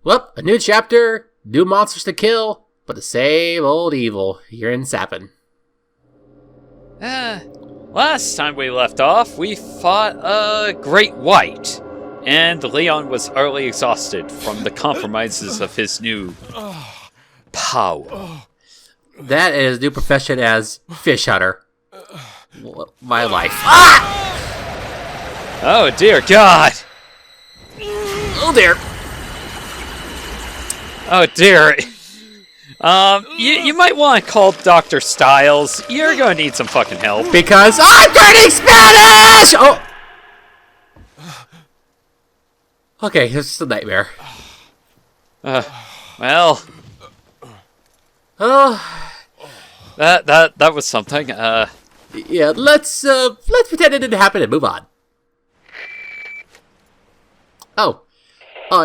Well, a new chapter, new monsters to kill, but the same old evil here in Sapin. Last time we left off, we fought a great white, and Leon was utterly exhausted from the compromises of his new power. That is his new profession as fish hunter. My life. Ah! Oh dear God! Oh dear. Oh dear. You might want to call Dr. Styles. You're going to need some fucking help. Because I'm learning Spanish! Oh! Okay, this is a nightmare. Well... Oh... That was something. Yeah, let's pretend it didn't happen and move on. Oh.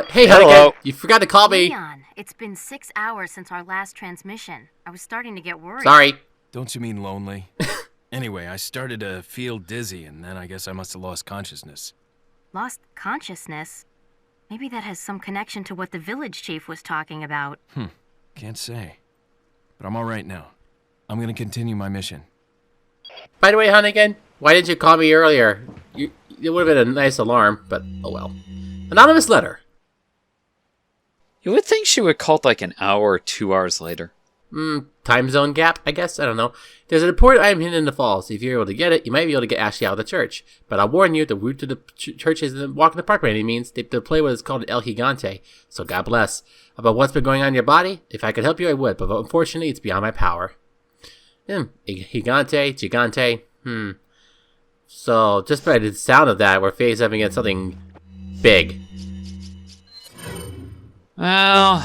Hey, Hello. Hunnigan, you forgot to call me. Leon, it's been 6 hours since our last transmission. I was starting to get worried. Sorry. Don't you mean lonely? Anyway, I started to feel dizzy, and then I guess I must have lost consciousness. Lost consciousness? Maybe that has some connection to what the village chief was talking about. Can't say. But I'm all right now. I'm gonna continue my mission. By the way, Hunnigan, why didn't you call me earlier? It would have been a nice alarm, but oh well. Anonymous letter. You would think she would call like an hour or 2 hours later. Time zone gap, I guess? I don't know. There's an important item hidden in the falls. If you're able to get it, you might be able to get Ashley out of the church. But I'll warn you, the route to the church isn't walk in the park by any means. They play what is called an El Gigante. So God bless. About what's been going on in your body, if I could help you, I would. But unfortunately, it's beyond my power. Gigante. So, just by the sound of that, we're facing up against something big. Well,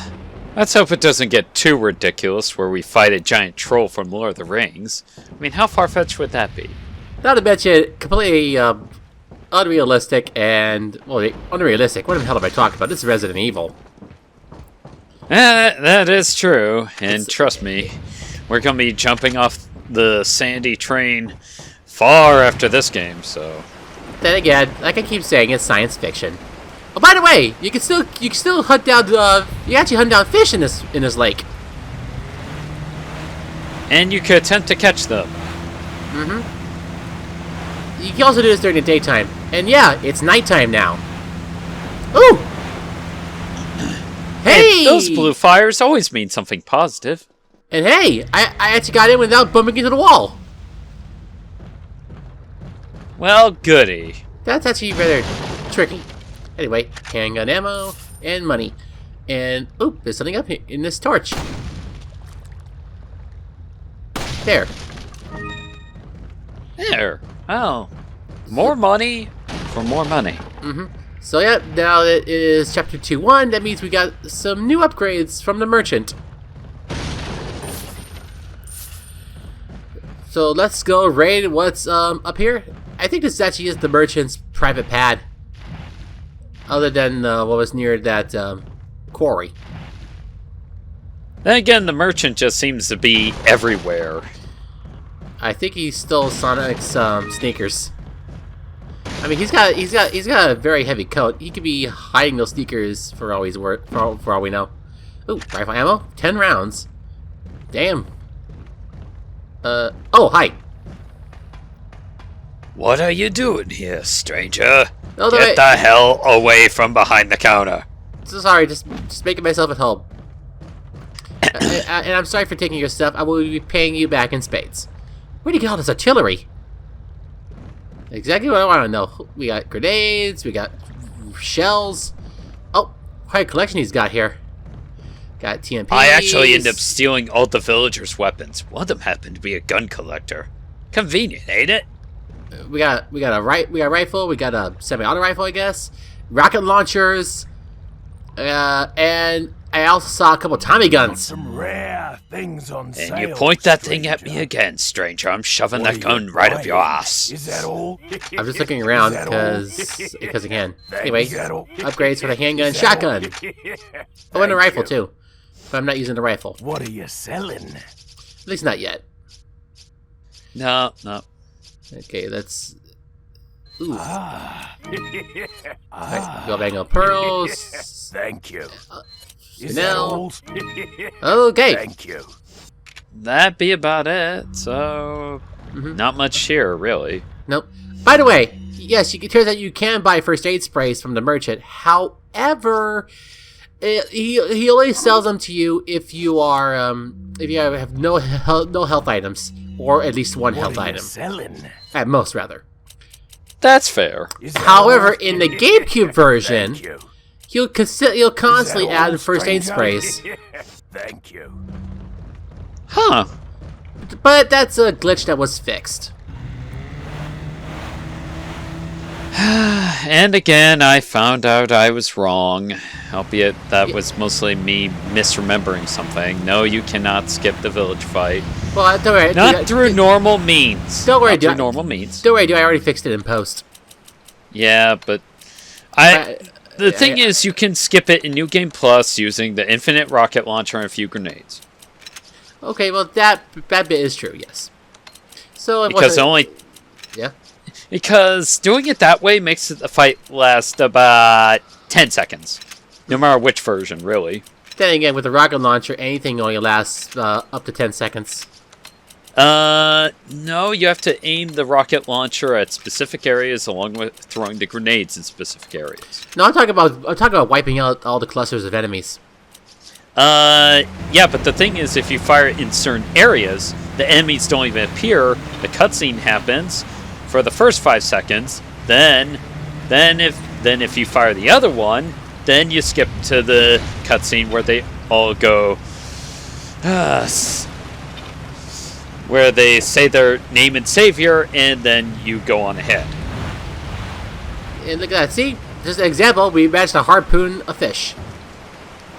let's hope it doesn't get too ridiculous where we fight a giant troll from Lord of the Rings. I mean, how far-fetched would that be? Not to mention, completely unrealistic and, well, unrealistic. What the hell am I talking about? This is Resident Evil. That is true, and trust me, we're going to be jumping off the sandy train far after this game, so... Then again, like I keep saying, it's science fiction. Oh, by the way, you can still hunt down you actually hunt down fish in this lake. And you could attempt to catch them. You can also do this during the daytime. And yeah, it's nighttime now. Ooh! Hey! Those blue fires always mean something positive. And hey, I actually got in without bumping into the wall. Well, goody. That's actually rather tricky. Anyway, handgun ammo and money. And, oh, there's something up here in this torch. There. There. Oh. More money for more money. So yeah, now that it is chapter 2.1, that means we got some new upgrades from the merchant. So let's go raid what's up here. I think this actually is the merchant's private pad. Other than what was near that quarry. Then again, the merchant just seems to be everywhere. I think he stole Sonic's sneakers. I mean, he's got a very heavy coat. He could be hiding those sneakers for all he's worth, for all we know. Ooh, rifle ammo, 10 rounds. Damn. Oh, hi. What are you doing here, stranger? No, Get the hell away from behind the counter. So sorry, just making myself at home. And I'm sorry for taking your stuff. I will be paying you back in spades. Where do you get all this artillery? Exactly what I want to know. We got grenades, we got shells. Oh, quite a collection he's got here. Got TMPs. I actually ended up stealing all the villagers' weapons. One of them happened to be a gun collector. Convenient, ain't it? We got a rifle. We got a semi-auto rifle, I guess. Rocket launchers, and I also saw a couple Tommy guns. Some rare things on sale. And you point that thing at me again, stranger. I'm shoving that gun right up your ass. Is that all? I'm just looking around because I can. Anyway, upgrades for the handgun, shotgun. Oh, and a rifle too. But I'm not using the rifle. What are you selling? At least not yet. No. Okay, let's... Ooh. Right, go bang on pearls. Thank you. Is Now- that all? Okay. Thank you. That'd be about it. So, Mhm. not much here, really. Nope. By the way, yes, it turns out you can buy first aid sprays from the merchant. However, he only sells them to you if you have no health items, or at least one What health are you item selling? at most, rather. That's fair. Is that However, all? in the GameCube version, Thank you. he'll Is constantly that all, add first aid stranger? sprays. Thank you. Huh. But that's a glitch that was fixed. And again, I found out I was wrong. Albeit that was mostly me misremembering something. No, you cannot skip the village fight. Well, don't worry. Not through normal means. Don't worry, Not through dude. normal means. Don't worry, dude. I already fixed it in post. Yeah, but the thing is, you can skip it in New Game Plus using the infinite rocket launcher and a few grenades. Okay, well that bit is true. Yes. So it Because wasn't- yeah. Because doing it that way makes the fight last about 10 seconds. No matter which version, really. Then again, with the rocket launcher, anything only lasts up to 10 seconds. No, you have to aim the rocket launcher at specific areas along with throwing the grenades in specific areas. No, I'm talking about wiping out all the clusters of enemies. Yeah, but the thing is, if you fire it in certain areas, the enemies don't even appear, the cutscene happens for the first 5 seconds, then if you fire the other one, then you skip to the cutscene where they all go, where they say their name and savior, and then you go on ahead. And look at that. See? Just an example, we managed to harpoon a fish.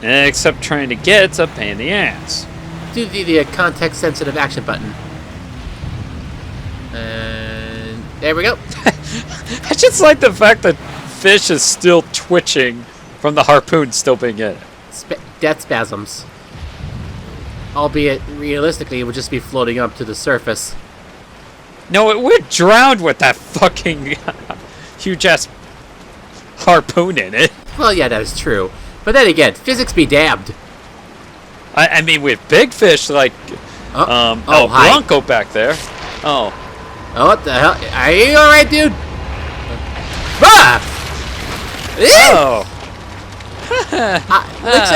Except trying to get it's a pain in the ass. Do the context-sensitive action button. And there we go. I just like the fact that fish is still twitching from the harpoon still being in it. Death spasms. Albeit, realistically, it would just be floating up to the surface. No, it would drown with that fucking huge ass harpoon in it. Well, yeah, that is true. But then again, physics be damned. I mean, with big fish like hi. Blanco back there. Oh, Oh, what the hell? Are you alright, dude? Ah! oh, Looks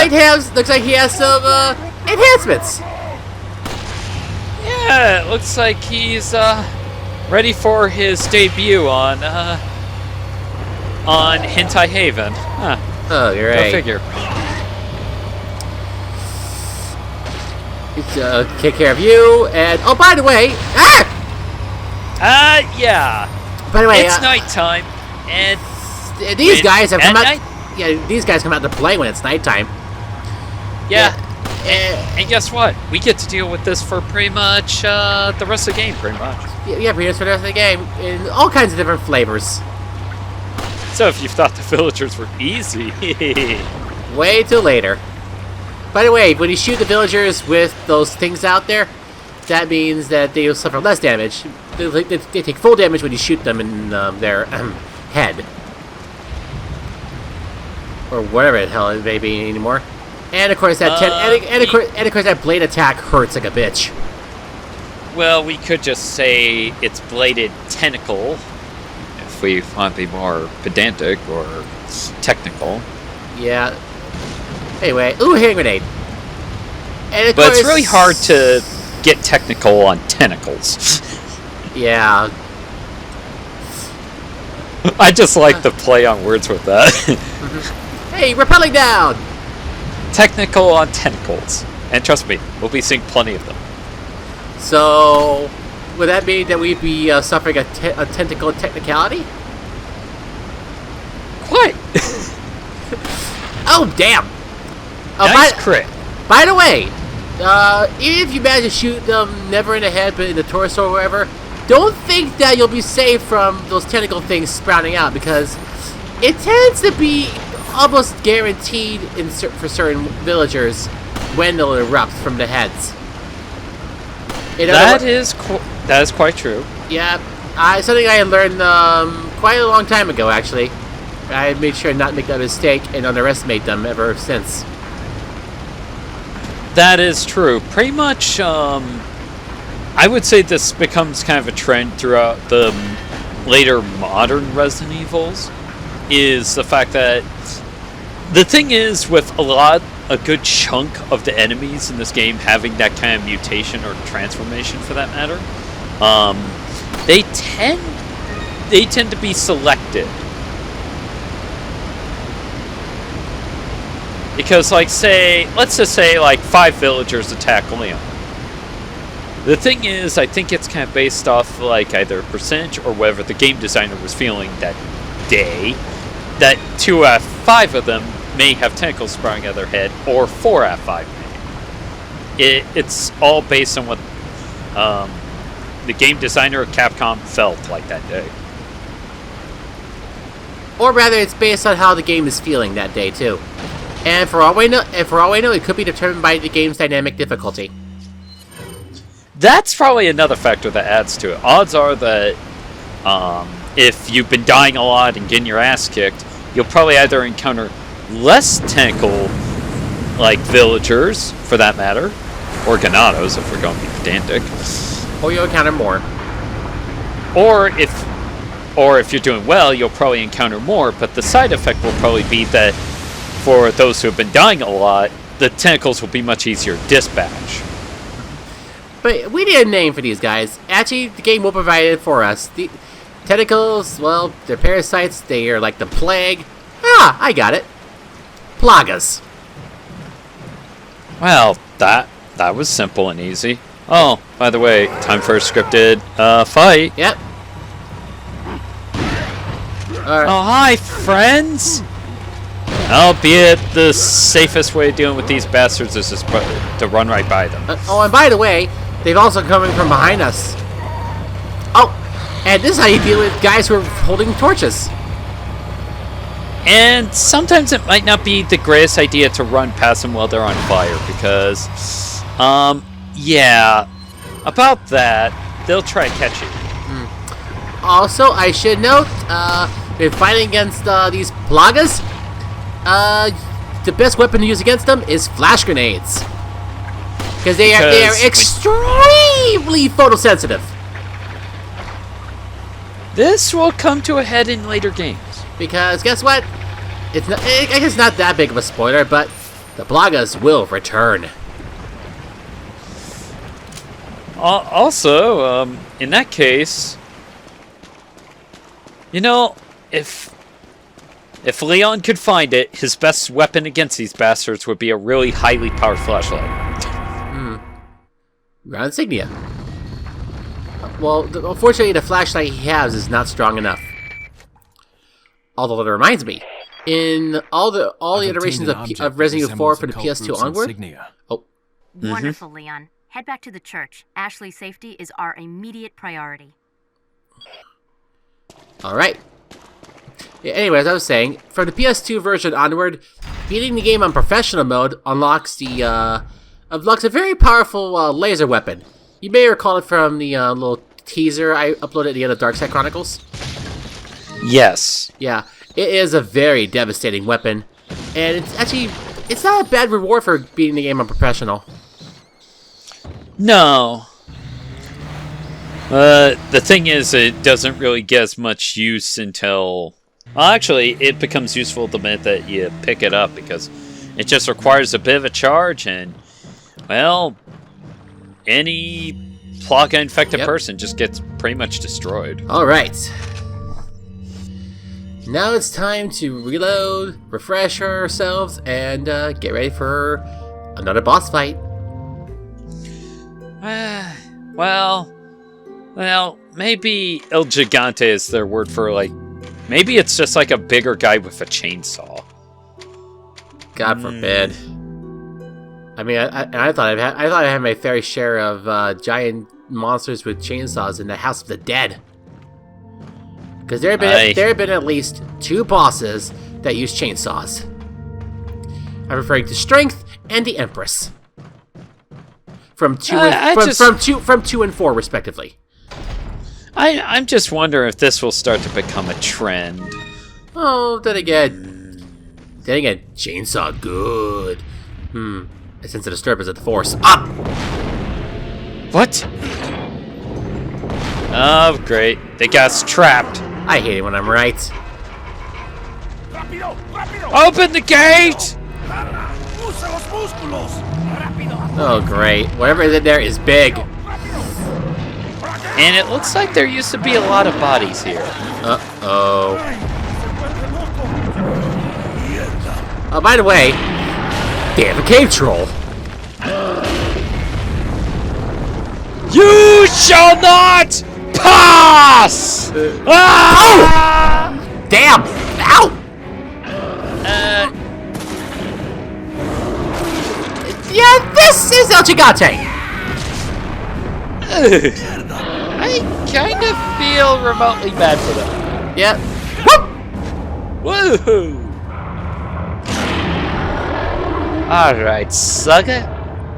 like he has some enhancements. yeah. It looks like he's ready for his debut on Hentai Haven. Huh. Oh, you're Go right. figure. Take care of you, and oh, by the way, Yeah. by the way, It's nighttime, and these guys have at come out. night? Yeah, these guys come out to play when it's nighttime. yeah. And, And guess what? We get to deal with this for pretty much the rest of the game, pretty much. yeah, pretty much for the rest of the game in all kinds of different flavors. So if you thought the villagers were easy, Way till later. By the way, when you shoot the villagers with those things out there, that means that they will suffer less damage. They take full damage when you shoot them in their head. Or whatever the hell it may be anymore. And of course that of course that blade attack hurts like a bitch. well, we could just say it's bladed tentacle, if we want to be more pedantic or technical. Yeah. Anyway, ooh, hand grenade. And of But course, it's really hard to get technical on tentacles. Yeah. I just like the play on words with that. Hey, rappelling down. Technical on tentacles. And trust me, we'll be seeing plenty of them. So, would that mean that we'd be suffering a tentacle technicality? Quite. Oh, damn! Nice crit. By the way, even if you manage to shoot them never in the head but in the torso or wherever, don't think that you'll be safe from those tentacle things sprouting out, because it tends to be almost guaranteed for certain villagers when they'll erupt from the heads. That is quite true. Yeah, something I learned quite a long time ago, actually. I made sure not to make that mistake and underestimate them ever since. That is true. Pretty much, I would say this becomes kind of a trend throughout the later modern Resident Evils, is the fact that the thing is with a good chunk of the enemies in this game having that kind of mutation or transformation for that matter, they tend to be selected. Because, like, let's just say, like, 5 villagers attack Leon. The thing is, I think it's kind of based off, like, either percentage or whatever the game designer was feeling that day, that 2 out of 5 of them may have tentacles sprouting out of their head, or 4 out of 5 may. It's all based on what the game designer of Capcom felt like that day. Or rather, it's based on how the game is feeling that day, too. And for all we know, it could be determined by the game's dynamic difficulty. That's probably another factor that adds to it. Odds are that if you've been dying a lot and getting your ass kicked, you'll probably either encounter less tentacle-like villagers, for that matter, or Ganados, if we're going to be pedantic. Or you'll encounter more. Or if you're doing well, you'll probably encounter more, but the side effect will probably be that for those who have been dying a lot, the tentacles will be much easier to dispatch. But we need a name for these guys. Actually, the game will provide it for us. The tentacles, well, they're parasites. They are like the plague. Ah, I got it. Plagas. Well, that was simple and easy. Oh, by the way, time for a scripted fight. Yep. Alright. Oh, hi, friends! Albeit the safest way of dealing with these bastards is just to run right by them. Oh, and by the way, they've also coming from behind us. Oh, and this is how you deal with guys who are holding torches. And sometimes it might not be the greatest idea to run past them while they're on fire, because, yeah, about that, they'll try to catch you. Also, I should note, in fighting against these plagas, the best weapon to use against them is flash grenades. Because they are extremely photosensitive. This will come to a head in later games. Because guess what? It's not, I guess it's not that big of a spoiler, but the plagas will return. Also, in that case, you know, if Leon could find it, his best weapon against these bastards would be a really highly powered flashlight. Ground insignia. Well, unfortunately, the flashlight he has is not strong enough. Although that reminds me, in all the iterations of Resident Evil 4 for the PS2 onward. Oh, Wonderful, Leon. Head back to the church. Ashley's safety is our immediate priority. all right. Yeah, anyway, as I was saying, from the PS2 version onward, beating the game on professional mode unlocks a very powerful laser weapon. You may recall it from the little teaser I uploaded at the end of Darkside Chronicles. Yes. Yeah, it is a very devastating weapon, and it's not a bad reward for beating the game on professional. No. The thing is, it doesn't really get as much use until... Well, actually, it becomes useful the minute that you pick it up, because it just requires a bit of a charge, and, well, any plaga-infected person just gets pretty much destroyed. Alright. Now it's time to reload, refresh ourselves, and get ready for another boss fight. Well, maybe El Gigante is their word for, like, maybe it's just like a bigger guy with a chainsaw. God forbid. I mean, I thought I had my fair share of giant monsters with chainsaws in the House of the Dead. Because there have been at least 2 bosses that use chainsaws. I'm referring to Strength and the Empress. From 2 and 4 respectively. I'm just wondering if this will start to become a trend. Oh, then again, chainsaw good. I sense a disturbance at the force. Up! What? Oh, great. They got us trapped. I hate it when I'm right. Rápido, rápido. Open the gate! Usa los músculos. Rápido. Oh, great. Whatever is in there is big. And it looks like there used to be a lot of bodies here. Uh-oh. Oh, by the way, they have a cave troll. You shall not pass! Ah! Damn! Ow! Yeah, this is El Gigante. I kind of feel remotely bad for them. Yeah. Whoop! Woohoo! Alright, sucker.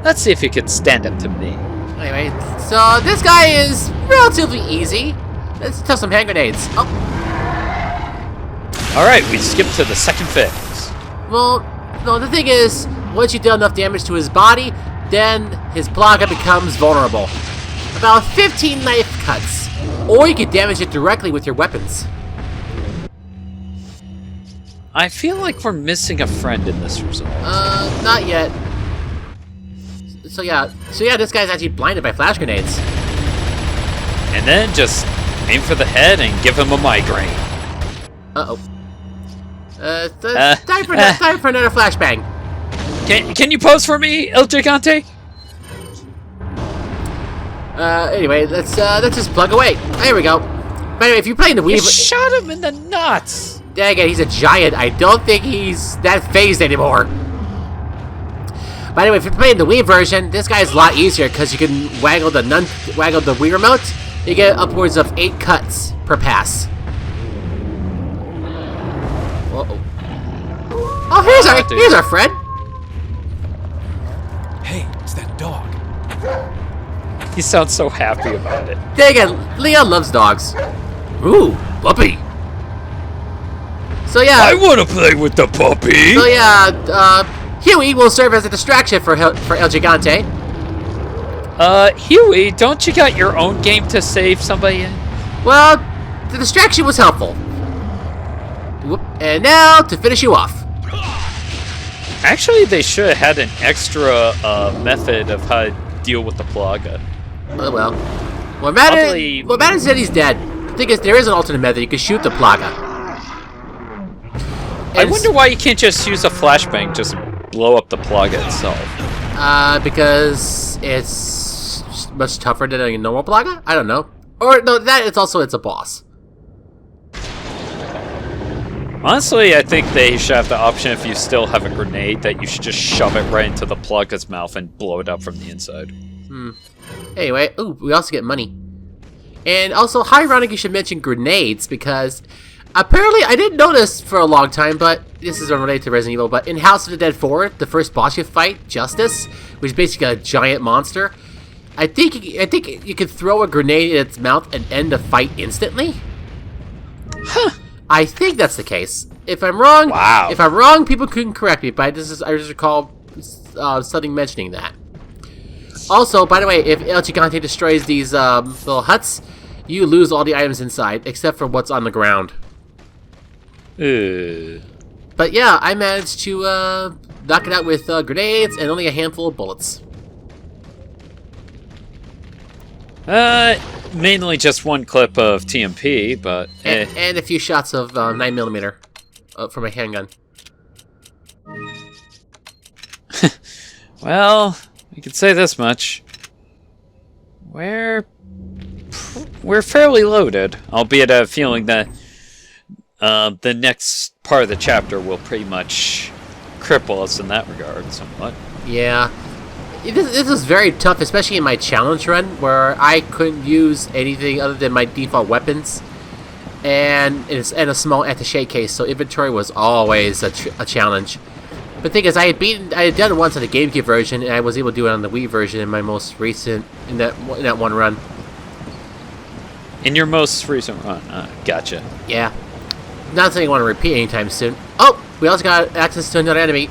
Let's see if you can stand up to me. Anyway, so this guy is relatively easy. Let's toss some hand grenades. Oh, Alright, we skip to the second phase. well, no, the thing is, once you deal enough damage to his body, then his plaga becomes vulnerable. About 15 knife cuts, or you can damage it directly with your weapons. I feel like we're missing a friend in this result. Not yet. So yeah, this guy's actually blinded by flash grenades. And then just aim for the head and give him a migraine. Uh-oh. Time for another flashbang. Can you pose for me, El Gigante? Anyway, let's just plug away. There we go. By the way, if you're playing the You Wii... shot him in the nuts! Dang it, he's a giant. I don't think he's that phased anymore. By the way, if you're playing the Wii version, this guy's a lot easier because you can waggle the Wii remote. You get upwards of 8 cuts per pass. Uh-oh. Oh, here's our friend. Hey, it's that dog. He sounds so happy about it. Dang it, Leon loves dogs. Ooh, puppy. So yeah. I want to play with the puppy! So yeah, Huey will serve as a distraction for El Gigante. Huey, don't you got your own game to save somebody in? Well, the distraction was helpful. Whoop. And now to finish you off. Actually, they should have had an extra method of how to deal with the plaga. Oh well. What matters is that he's dead. The thing is, there is an alternate method. You can shoot the plaga. I wonder why you can't just use a flashbang, just blow up the plaga itself. Because it's much tougher than a normal plaga? I don't know. Or, no, it's a boss. Honestly, I think they should have the option if you still have a grenade that you should just shove it right into the plaga's mouth and blow it up from the inside. Anyway, ooh, we also get money. And also, how ironic you should mention grenades, because apparently, I didn't notice for a long time, but this is unrelated to Resident Evil, but in House of the Dead 4, the first boss you fight, Justice, which is basically a giant monster, I think you can throw a grenade in its mouth and end the fight instantly? Huh. I think that's the case. If I'm wrong, Wow. If I'm wrong, people can correct me, but I just recall something mentioning that. Also, by the way, if El Gigante destroys these little huts, you lose all the items inside, except for what's on the ground. But yeah, I managed to knock it out with grenades and only a handful of bullets. Mainly just one clip of TMP, but And a few shots of 9mm from a handgun. Well, I can say this much. We're fairly loaded, albeit I have a feeling that the next part of the chapter will pretty much cripple us in that regard somewhat. Yeah. This is very tough, especially in my challenge run, where I couldn't use anything other than my default weapons, and it's in a small attaché case, so inventory was always a challenge. But the thing is, I had done it once on the GameCube version, and I was able to do it on the Wii version in my most recent, in that one run. In your most recent run, gotcha. Yeah. Not something I want to repeat anytime soon. Oh, we also got access to another enemy.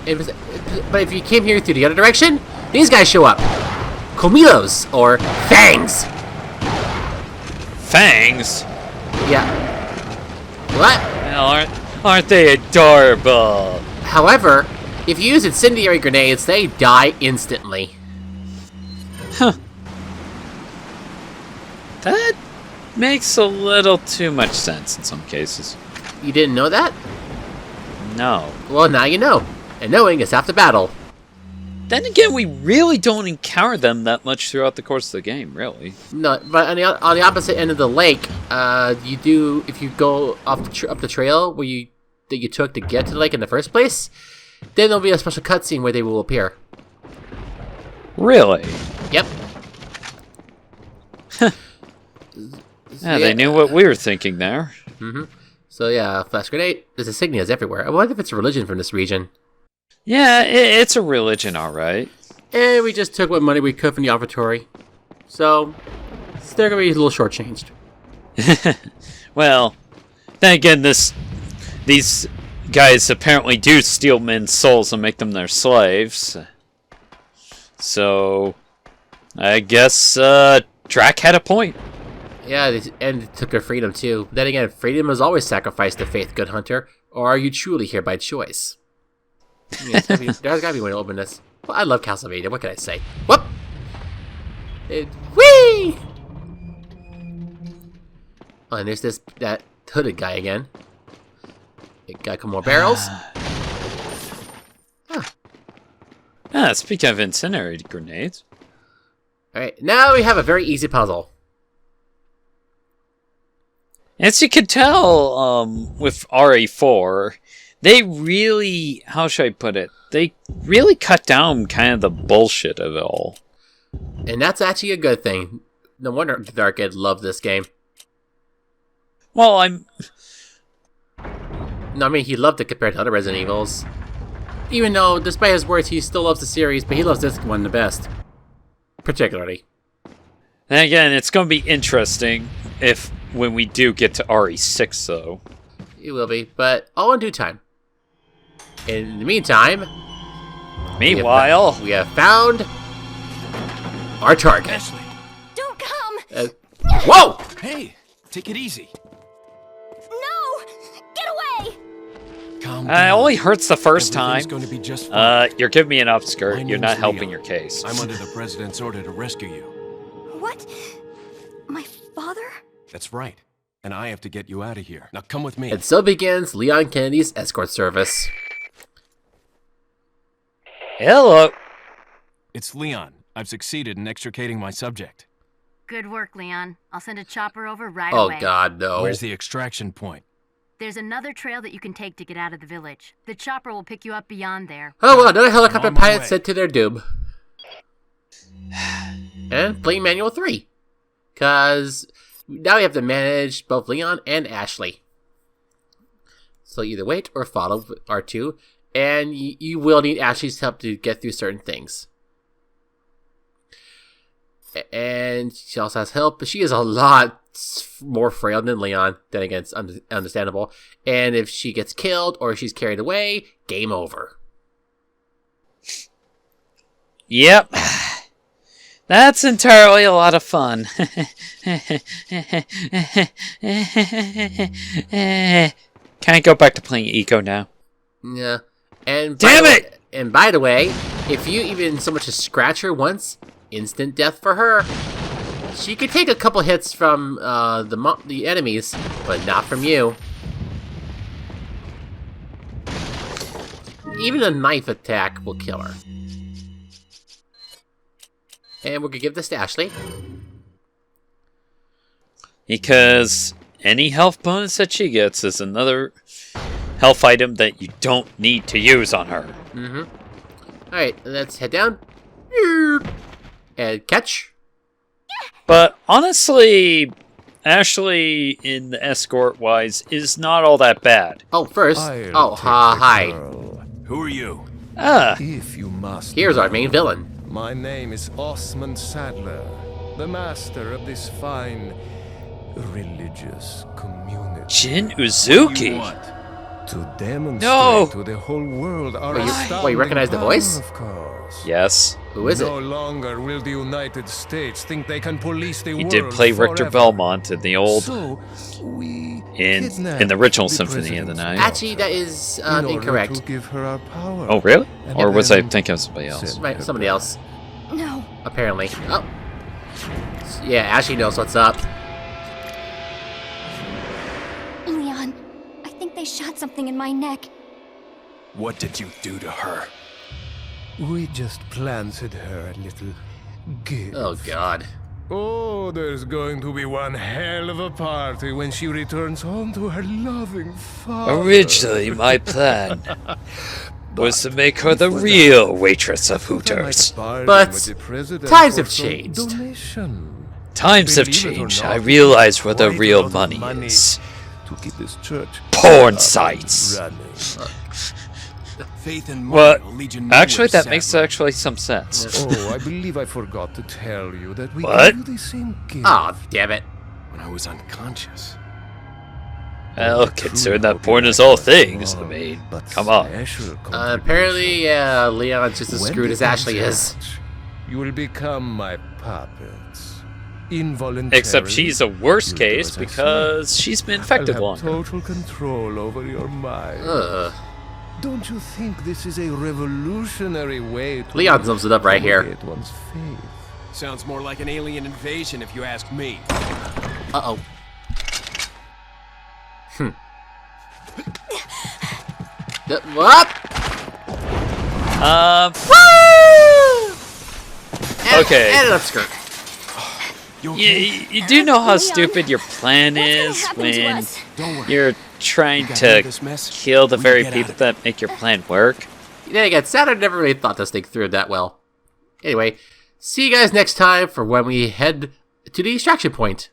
But if you came here through the other direction, these guys show up. Comilos, or fangs. Fangs? Yeah. What? Well, aren't they adorable? However, if you use incendiary grenades, they die instantly. Huh. That makes a little too much sense in some cases. You didn't know that? No. Well, now you know. And knowing is half the battle. Then again, we really don't encounter them that much throughout the course of the game, really. No, but on the opposite end of the lake, you do, if you go up the trail that you took to get to the lake in the first place, then there'll be a special cutscene where they will appear. Really? Yep. Yeah, they knew what we were thinking there. Mm-hmm. So yeah, flash grenade. There's insignias everywhere. I wonder if it's a religion from this region. Yeah, it's a religion, alright. And we just took what money we could from the offertory. So, they're gonna be a little shortchanged. Well, then again, these guys apparently do steal men's souls and make them their slaves. So, I guess, Drac had a point. Yeah, and they took their freedom too. Then again, freedom is always sacrificed to faith, good hunter. Or are you truly here by choice? Yeah, there's gotta be a way to open this. Well, I love Castlevania, what can I say? Whoop! Whee! Oh, and there's that hooded guy again. Got a couple more barrels. Ah, speaking of incendiary grenades. Alright, now we have a very easy puzzle. As you can tell, with RE4, they really, how should I put it? They really cut down kind of the bullshit of it all. And that's actually a good thing. No wonder the arcade loved this game. Well, No, I mean, he loved it compared to other Resident Evils. Even though, despite his words, he still loves the series, but he loves this one the best. Particularly. then again, it's going to be interesting when we do get to RE6, though. It will be, but all in due time. In the meantime... Meanwhile... We have found... our target. Ashley. Don't come! Whoa! Hey, take it easy. No! Get away! Calm It down. only hurts the first Everything's time. going to be just fine. You're giving me an My upskirt. You're name's not helping Leon. your case. I'm under the president's order to rescue you. What? My father? That's right. And I have to get you out of here. Now come with me. And so begins Leon Kennedy's escort service. Hello. It's Leon. I've succeeded in extricating my subject. Good work, Leon. I'll send a chopper over right Oh away. god, no. Where's the extraction point? There's another trail that you can take to get out of the village. The chopper will pick you up beyond there. Oh well, another helicopter I'm on my pilot way. sent to their doom. And playing Manual 3. Because now we have to manage both Leon and Ashley. So either wait or follow R2. And you will need Ashley's help to get through certain things. And she also has help, but she is a lot more frail than Leon. Then again, it's understandable. And if she gets killed or she's carried away, game over. Yep. That's entirely a lot of fun. Can I go back to playing Eco now? Yeah. And Damn it! And by the way, if you even so much as scratch her once, instant death for her. She could take a couple hits from the enemies, but not from you. Even a knife attack will kill her. And we're gonna give this to Ashley. Because any health bonus that she gets is another health item that you don't need to use on her. Mm-hmm. Alright, let's head down. And catch. But honestly, Ashley in the escort-wise is not all that bad. Oh, first. Hi. Who are you? Ah, If you must. Here's our main villain. My name is Osmond Sadler, the master of this fine religious community. Jin What do you Uzuki. want? To demonstrate No! to the whole world our Wait, you astounding recognize the power, voice? Of course. Yes. Who is No it? longer will the United States think they can police the He world did play Richter forever. Belmont in the old So, we in kidnapped the original the Symphony of the president's Night. Actually, that is in order incorrect. to give her our power. Oh, really? And Or was I then thinking of somebody else? send Right, her somebody back. else, No. apparently. Oh. Yeah, Ashley knows what's up. Leon, I think they shot something in my neck. What did you do to her? We just planted her a little gift. Oh, God. Oh, there's going to be one hell of a party when she returns home to her loving father. Originally, my plan was to make her the real waitress of Hooters. But times have changed. Donation. Times have Believe it or changed. not, I realize where the quite a real lot of money is. to keep this church Porn up and sites. running. Faith and Well, money will lead you nowhere, actually, that makes Sadler. actually some sense. Oh, I believe I forgot to tell you that we What? gave you the same gift. Oh, damn it. When I was unconscious. Well, considering that porn is all things, I mean, But come on. special Apparently, yeah, Leon's just as When screwed the as Ashley time's is. right, you will become my puppets. Involuntarily. Except she's a worse you'll do case as I say. because she's been infected I'll have longer. total control over your mind. Ugh. Don't you think this is a revolutionary way to Leon sums it up right here. promulgate one's faith? Sounds more like an alien invasion if you ask me. Uh-oh. What? Okay. And an upskirt. You do know how Leon, stupid your plan what's gonna is happen to when us? Don't worry. you're trying gotta handle to this mess. kill the We very get out people of that make your plan work. Then again, Saturn never really thought this thing through that well. Anyway, see you guys next time for when we head to the extraction point.